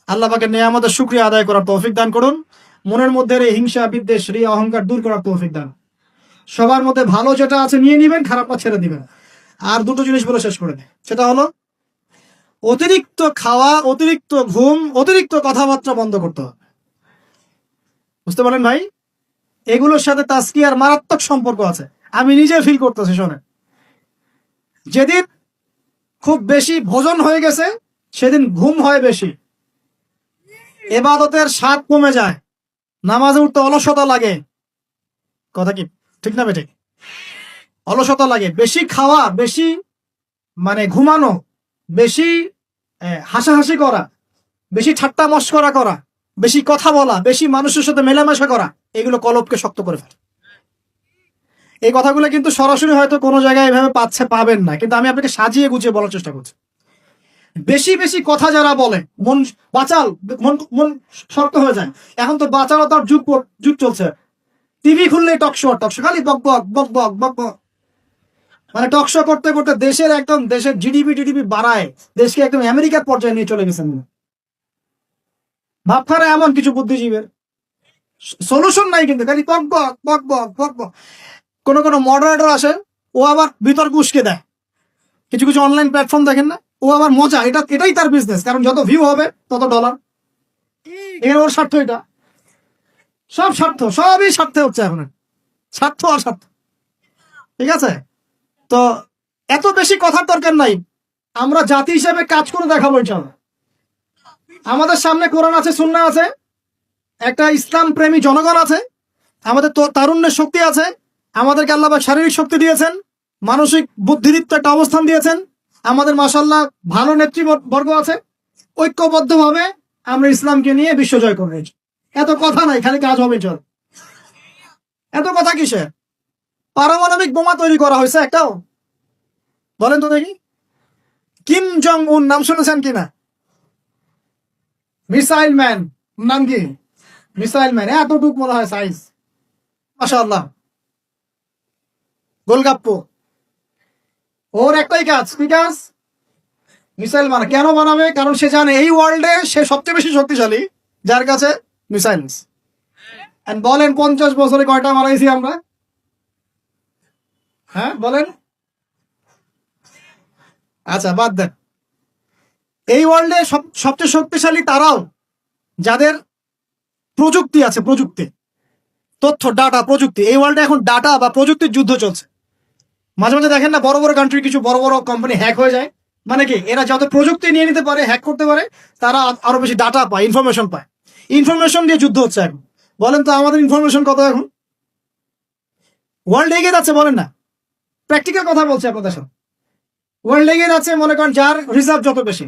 আল্লাহ পাকের নিয়ামতের শুকরিয়া আদায় করার তৌফিক দান করুন। মনের মধ্যে এই হিংসা, বিদ্বেষ, রিয়া, অহংকার দূর করার তৌফিক দান। সবার মধ্যে ভালো যেটা আছে নিয়ে নিবেন, খারাপটা ছেড়ে দিবেন। আর দুটো জিনিস বলে শেষ করে দেয়, সেটা হলো অতিরিক্ত খাওয়া, অতিরিক্ত ঘুম, অতিরিক্ত কথাবার্তা বন্ধ করতে হবে। বুঝতে পারলেন ভাই? এগুলোর সাথে তাজকিয়ার মারাত্মক সম্পর্ক আছে। আমি নিজে ফিল করতেছি। শোনেন, যেদিন খুব বেশি ভোজন হয়ে গেছে সেদিন ঘুম হয় বেশি, ইবাদতের স্বাদ কমে যায়, নামাজে উঠতে অলসতা লাগে। কথা কি ঠিক না বেঠিক? অলসতা লাগে। বেশি খাওয়া, বেশি ঘুমানো, বেশি হাসাহাসি করা, বেশি ঠাট্টা মস্করা করা, বেশি কথা বলা, বেশি মানুষের সাথে মেলামেশা করা, এগুলো কলবকে শক্ত করে ফেলে। এই কথাগুলো কিন্তু সরাসরি হয়তো কোনো জায়গায় এভাবে পাবেন না, কিন্তু আমি আপনাকে সাজিয়ে গুছিয়ে বলার চেষ্টা করছি। বেশি বেশি কথা যারা বলে, মন বাচাল, মন শক্ত হয়ে যায়। এখন তো বাচালতার যুগ চলছে। টিভি খুললে টকশো খালি বক বক বক বক বক বক। টকশো করতে করতে দেশের জিডিপি বাড়ায়, দেশকে একদম আমেরিকার পর্যায়ে নিয়ে চলে গেছেন। ভাবখানা এমন কিছু বুদ্ধিজীবীর সলিউশন নাই, কিন্তু খালি বক বক বক বক বক বক। কোনো মডারেটর আসে, ও আবার বিতর্ক উস্কে দেয়। কিছু কিছু অনলাইন প্ল্যাটফর্ম দেখেন না, ও আবার মজা, এটাই তার বিজনেস। কারণ যত ভিউ হবে তত ডলার। এখানে ওর স্বার্থ, এটা সব স্বার্থ, সবই স্বার্থে হচ্ছে এখন, স্বার্থ আর স্বার্থ। ঠিক আছে? তো এত বেশি কথার দরকার নাই। আমরা জাতি হিসেবে কাজ করে দেখাবো ইনশাআল্লাহ। আমাদের সামনে কোরআন আছে, সুন্নাহ আছে, একটা ইসলাম প্রেমী জনগণ আছে, আমাদের তারুণ্যের শক্তি আছে, আমাদেরকে আল্লাহ পাক শারীরিক শক্তি দিয়েছেন, মানসিক বুদ্ধিদীপ্ত একটা অবস্থান দিয়েছেন, আমাদের মাশাআল্লাহ ভালো নেতৃবর্গ আছে। ঐক্যবদ্ধভাবে আমরা ইসলামকে নিয়ে বিশ্ব জয় করবো। এত কথা নাই, খালি কাজ হবে। চল, এত কথা কিসের? পারমাণবিক বোমা তৈরি করা হয়েছে একটাও? বলেন তো দেখি। কিম জং উন নাম শুনেছেন কিনা? মিসাইল ম্যান নাম কি? মিসাইল ম্যান, এতটুক মনে হয় সাইজ, মাশাআল্লাহ। গোলগাপ্পো, ওর একটাই কাজ, কি কাজ? মিসাইল বানা। কেন বানাবে? কারণ সে জানে এই ওয়ার্ল্ডে সে সবচেয়ে বেশি শক্তিশালী, যার কাছে মিসাইল। বলেন 50 বছরে কয়টা মারাইছি আমরা? হ্যাঁ বলেন। আচ্ছা বাদ দেন, এই ওয়ার্ল্ডে সবচেয়ে শক্তিশালী তারাও যাদের প্রযুক্তি আছে, প্রযুক্তি, তথ্য, ডাটা, প্রযুক্তি। এই ওয়ার্ল্ডে এখন ডাটা বা প্রযুক্তির যুদ্ধ চলছে। মাঝে মাঝে দেখেন না, বড় বড় কান্ট্রি কিছু বড় বড় কোম্পানি হ্যাক হয়ে যায়। মানে কি, এরা যত প্রযুক্তি নিয়ে নিতে পারে, হ্যাক করতে পারে, তারা আরো বেশি ডাটা পায়, ইনফরমেশন পায়। ইনফরমেশন দিয়ে যুদ্ধ হচ্ছে এখন। বলেন তো আমাদের ইনফরমেশন কত এখন? ওয়ার্ল্ড এগিয়ে যাচ্ছে, বলেন না। প্র্যাকটিক্যাল কথা বলছি আপনাদের সাথে। ওয়ার্ল্ড এগিয়ে যাচ্ছে, মনে করেন যার রিজার্ভ যত বেশি,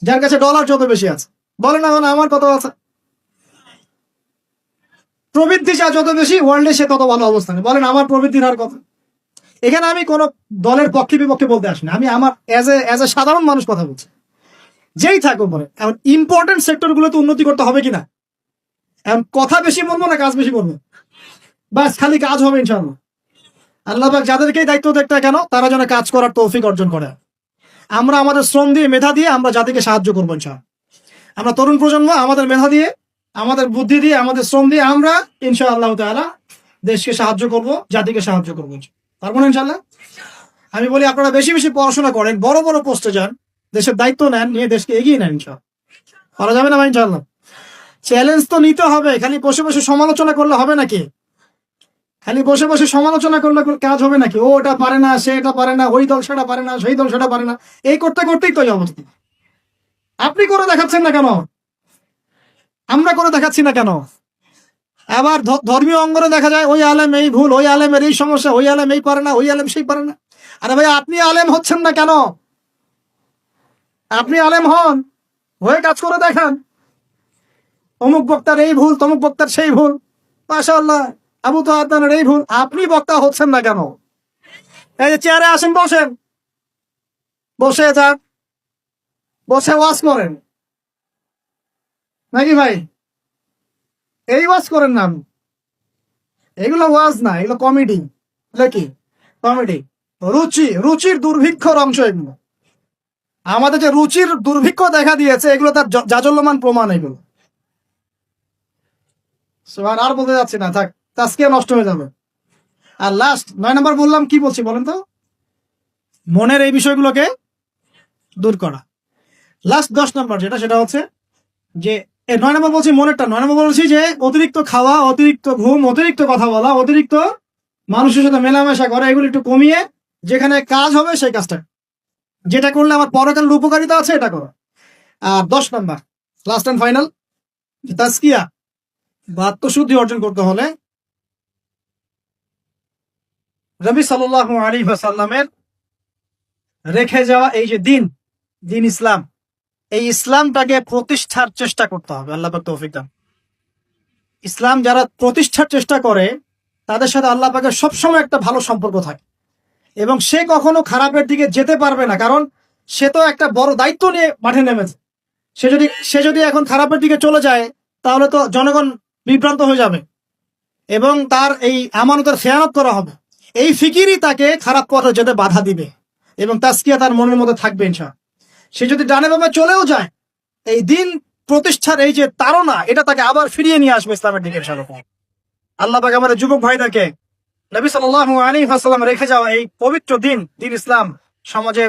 যার কাছে ডলার যত বেশি আছে। বলেন না, আমার কত আছে? প্রবৃদ্ধি যা যত বেশি ওয়ার্ল্ডে, সে তত ভালো অবস্থানে। বলেন আমার প্রবৃদ্ধির হার কত? এখানে আমি কোন দলের পক্ষে বিপক্ষে বলতে আসি না, আমি আমার এজ এ সাধারণ মানুষ কথা বলছি। যেই থাকুক বলে, এখন ইম্পর্টেন্ট সেক্টর গুলোতে উন্নতি করতে হবে কিনা? এখন কথা বেশি বলবো না কাজ বেশি করবো? বাস, খালি কাজ হবে ইনশাআল্লাহ। আল্লাহ পাক যাদেরকেই দায়িত্ব দেখতে কেন, তারা যেন কাজ করার তৌফিক অর্জন করে। আমরা আমাদের শ্রম দিয়ে, মেধা দিয়ে আমরা জাতিকে সাহায্য করবো ইনশাআল্লাহ। আমরা তরুণ প্রজন্ম, আমাদের মেধা দিয়ে, আমাদের বুদ্ধি দিয়ে, আমাদের শ্রম দিয়ে আমরা ইনশাআল্লাহ তাআলা দেশকে সাহায্য করব, জাতিকে সাহায্য করবো। পারবো না ইনশাআল্লাহ? আমি বলি আপনারা বেশি বেশি পড়াশোনা করেন, বড় বড় পোস্টে যান, দেশের দায়িত্ব নেন, নিয়ে দেশকে এগিয়ে নেন ইনশাআল্লাহ। করা যাবে না ভাই ইনশাআল্লাহ? চ্যালেঞ্জ তো নিতে হবে, খালি বসে বসে সমালোচনা করলে হবে নাকি? খালি বসে বসে সমালোচনা করলে কাজ হবে নাকি? ও এটা পারে না, সে এটা পারে না, ওই দল সেটা পারে না, সেই দল সেটা পারে না, এই করতে করতেই তো এই অবস্থা। আপনি করে দেখাচ্ছেন না কেন? আমরা করে দেখাচ্ছি না কেন? আবার ধর্মীয় অঙ্গনে দেখা যায় ওই আলেম এই ভুল, ওই আলেমের এই সমস্যা, ওই আলেম এই পারে না, ওই আলেম সেই পারে না। আরে ভাই, আপনি আলেম হচ্ছেন না কেন? আপনি আলেম হন, হয়ে কাজ করে দেখান। অমুক বক্তার এই ভুল, তমুক বক্তার সেই ভুল, মাশাআল্লাহ, আবু তো আদনানের এই ভুল। আপনি বক্তা হচ্ছেন না কেন? এই যে চেয়ারে আসেন, বসেন, বসে যান, বসে ওয়াজ করেন নাকি ভাই? এই ওয়াজ করেন না। এগুলো ওয়াজ না, এগুলো কমেডি। কি কমেডি? রুচির দুর্ভিক্ষর অংশ এগুলো। আমাদের যে রুচির দুর্ভিক্ষ দেখা দিয়েছে, এগুলো তার জাজল্যমান প্রমাণ। এগুলো আর বলতে যাচ্ছি না, থাক, আজকে নষ্ট হয়ে যাবে। আর লাস্ট 9 নম্বর বললাম, কি বলছি বলেন তো? মনের এই বিষয়গুলোকে দূর করা। লাস্ট 10 নম্বর যেটা, সেটা হচ্ছে যে 9 নম্বর বলছি মনেরটা। 9 নম্বর বলছি যে অতিরিক্ত খাওয়া, অতিরিক্ত ঘুম, অতিরিক্ত কথা বলা, অতিরিক্ত মানুষের সাথে মেলামেশা করা, এগুলো একটু কমিয়ে যেখানে কাজ হবে সেই কাজটা, যেটা করলে আমার পরকালের উপকারিতা আছে, এটা করো। আর 10 নম্বর লাস্ট এন্ড ফাইনাল, তাজকিয়া বা আত্মশুদ্ধি অর্জন করতে হলে নবী সাল্লাল্লাহু আলাইহি ওয়াসাল্লামের রেখে যাওয়া এই যে দিন ইসলাম, এই ইসলামটাকে প্রতিষ্ঠার চেষ্টা করতে হবে। আল্লাহ পাক তৌফিক দান। ইসলাম যারা প্রতিষ্ঠার চেষ্টা করে, তাদের সাথে আল্লাহ পাকের সবসময় একটা ভালো সম্পর্ক থাকে, এবং সে কখনো খারাপের দিকে যেতে পারবে না। কারণ সে তো একটা বড় দায়িত্ব নিয়ে মাঠে নেমেছে। সে যদি এখন খারাপের দিকে চলে যায়, তাহলে তো জনগণ বিভ্রান্ত হয়ে যাবে এবং তার এই আমানতের খেয়ানত করা হবে। এই ফিকিরই তাকে খারাপ পথে যেতে বাধা দিবে, এবং তাজকিয়া তার মনের মধ্যে থাকবে ইনশাআল্লাহ। সে যদি ডানে বামে চলেও যায়, এই দিন প্রতিষ্ঠার এই যে তাড়না, এটা তাকে আবার ফিরিয়ে নিয়ে আসবে ইসলামের দিকে ইনশাআল্লাহ। আল্লাহ পাক আমাদের যুবক ভাইদেরকে নবী সাল্লাল্লাহু আলাইহি ওয়াসাল্লাম রেখে যাওয়া এই পবিত্র দিন ইসলাম সমাজে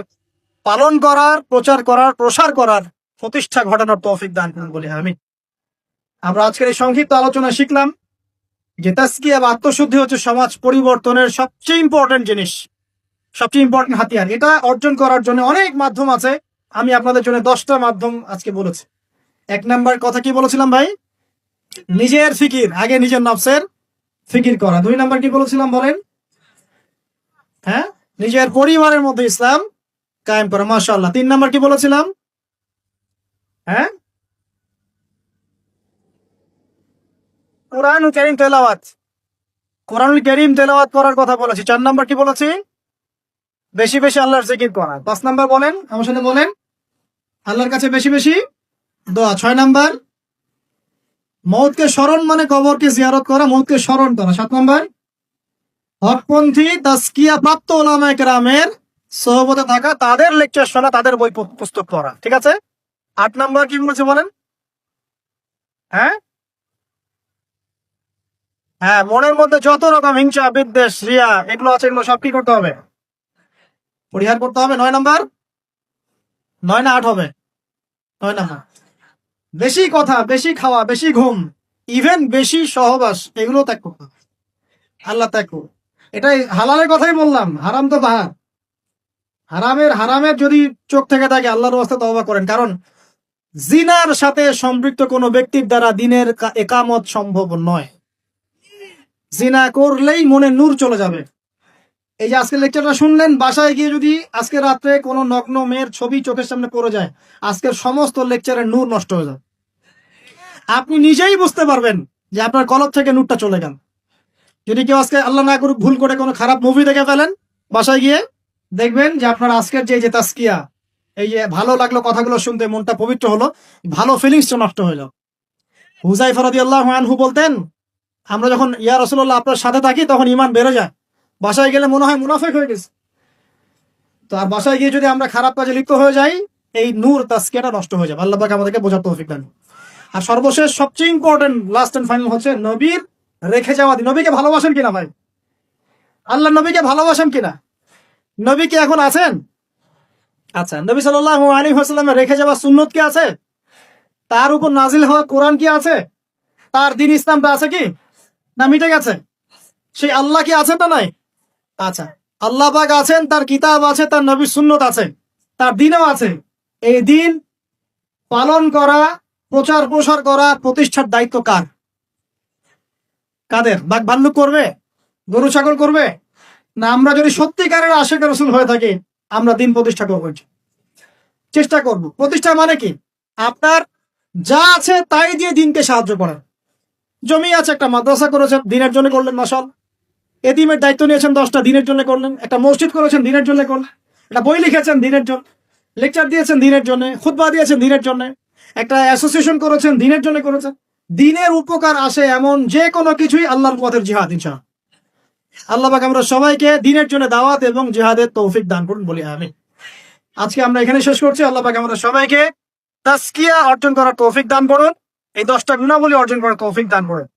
পালন করার, প্রচার করার, প্রসার করার, প্রতিষ্ঠা ঘটানোর তৌফিক দান করুন বলি আমিন। আমরা আজকের এই সংক্ষিপ্ত আলোচনা শিখলাম যে তাজকিয়া বা আত্মশুদ্ধি হচ্ছে সমাজ পরিবর্তনের সবচেয়ে ইম্পর্টেন্ট জিনিস, সবচেয়ে ইম্পর্টেন্ট হাতিয়ার। এটা অর্জন করার জন্য অনেক মাধ্যম আছে। আমি আপনাদের জন্য 10টা মাধ্যম আজকে বলেছি। 1 নাম্বার কথা কি বলেছিলাম ভাই? নিজের ফিকির, আগে নিজের নফসের ফিকির করা। 2 নাম্বার কি বলেছিলাম বলেন? হ্যাঁ, নিজের পরিবারের মধ্যে ইসলাম কায়েম করা। মাশাআল্লাহ। 3 নাম্বার কি বলেছিলাম? হ্যাঁ, কোরআনুল কারীম তেলাওয়াত, কোরআনুল কারীম তেলাওয়াত করার কথা বলেছি। 4 নাম্বার কি বলেছি? বেশি বেশি আল্লাহর জিকির করা। 5 নাম্বার বলেন, আমার সাথে বলেন, আল্লাহর কাছে বেশি বেশি দোয়া। 6 নাম্বার মৌতকে স্মরণ মানে কবরকে জিয়ারত করা, মৌতকে স্মরণ করা। 7 নাম্বার হকপন্থী তাজকিয়া প্রাপ্ত উলামায়ে কেরামের সোহবতে থাকা, তাদের লেকচার শোনা, তাদের বই পুস্তক পড়া। ঠিক আছে? 8 নাম্বার কি বলেছে বলেন? হ্যাঁ হ্যাঁ, মনের মধ্যে যত রকম হিংসা, বিদ্বেষ, রিয়া এগুলো আছে, এগুলো সব কি করতে হবে? পরিহার করতে হবে। 9 নাম্বার, 9 না 8 হবে? 9 নাম্বার বেশি কথা, বেশি খাওয়া, বেশি ঘুম, ইভেন বেশি সহবাস, এগুলো ত্যাগ করতে হবে। আল্লাহ ত্যাগ করো। এটাই হালালের কথাই বললাম, হারাম তো বাহার। হারামের যদি চোখ থেকে থাকে আল্লাহর রাস্তে তওবা করেন, কারণ জিনার সাথে সম্পৃক্ত কোনো ব্যক্তির দ্বারা দিনের একামত সম্ভব নয়। জিনা করলেই মনে নূর চলে যাবে। এই যে আজকে লেকচারটা শুনলেন, বাসায় গিয়ে যদি আজকে রাত্রে কোনো নগ্ন মেয়ের ছবি চোখের সামনে পড়ে যায়, আজকের সমস্ত লেকচারের নূর নষ্ট হয়ে যাবে। আপনি নিজেই বুঝতে পারবেন যে আপনার কলব থেকে নূরটা চলে গেল। যদি কেউ আজকে আল্লাহ না করুক ভুল করে কোনো খারাপ মুভি দেখে ফেলেন, বাসায় গিয়ে দেখবেন যে আপনার আজকের যে তাজকিয়া, এই যে ভালো লাগলো কথাগুলো শুনতে, মনটা পবিত্র হলো, ভালো ফিলিংসটা নষ্ট হইলো। হুযায়ফা রাদিয়াল্লাহু আনহু বলতেন, আমরা যখন ইয়া রাসূলুল্লাহ আপনার সাথে থাকি তখন ঈমান বেড়ে যায়, বাসায় গেলে মনে হয় মুনাফিক হয়ে গেছে। তো আর বাসায় গিয়ে যদি আমরা খারাপ কাজে লিপ্ত হয়ে যাই, এই নূর তাজকিয়াটা নষ্ট হয়ে যাবে। আল্লাহ পাক আমাদেরকে বোঝার তৌফিক দান। আর সর্বশেষ সবচেয়ে ইম্পর্টেন্ট, লাস্ট এন্ড ফাইনাল হচ্ছে নবীর রেখে যাওয়া দিন। নবীকে ভালোবাসেন কিনা ভাই? আল্লাহ নবীকে ভালোবাসেন কিনা? নবী কি এখন আছেন? আচ্ছা, নবী সাল্লাল্লাহু আলাইহি ওয়াসাল্লামের রেখে যাওয়া সুন্নত কি আছে? তার উপর নাজিল হওয়া কোরআন কি আছে? তার দ্বীন ইসলামটা আছে কি? না মিটে গেছে? সেই আল্লাহ কি আছেন না নাই? আচ্ছা, আল্লাহ পাক আছেন, তার কিতাব আছে, তার নবীর সুন্নত আছে, তার দ্বীনও আছে। এই দ্বীন পালন করা, প্রচার প্রসার করা, প্রতিষ্ঠার দায়িত্ব কার? কাদের? বাঘ ভাল্লুক করবে? গরু ছাগল করবে? না আমরা যদি সত্যিকারের আশিক রাসূল হয়ে থাকি, আমরা দিন প্রতিষ্ঠা করবো, চেষ্টা করব। প্রতিষ্ঠা মানে কি? আপনার যা আছে তাই দিয়ে দিনকে সাহায্য করা। জমি আছে, একটা মাদ্রাসা করেছেন, দিনের জন্য করলেন, মাশাআল্লাহ। এতিমের দায়িত্ব নিয়েছেন, 10টা, দিনের জন্য করলেন। একটা মসজিদ করেছেন, দিনের জন্য করলেন। একটা বই লিখেছেন, দিনের জন্য। লেকচার দিয়েছেন, দিনের জন্য। খুতবা দিয়েছেন, দিনের জন্য। একটা অ্যাসোসিয়েশন করেছেন, দিনের জন্য করেছেন। দিনের উপকার আসে এমন যে কোনো কিছুই আল্লাহর পথের জিহাদ, ইনশাআল্লাহ। আল্লাহ পাক আমরা সবাইকে দিনের জন্য দাওয়াত এবং জিহাদের তৌফিক দান করুন, বলি আমিন। আজকে আমরা এখানে শেষ করছি। আল্লাহ পাক আমাদের সবাইকে তাজকিয়া অর্জন করার তৌফিক দান করুন, এই 10টা গুণাবলী অর্জন করার তৌফিক দান করুন।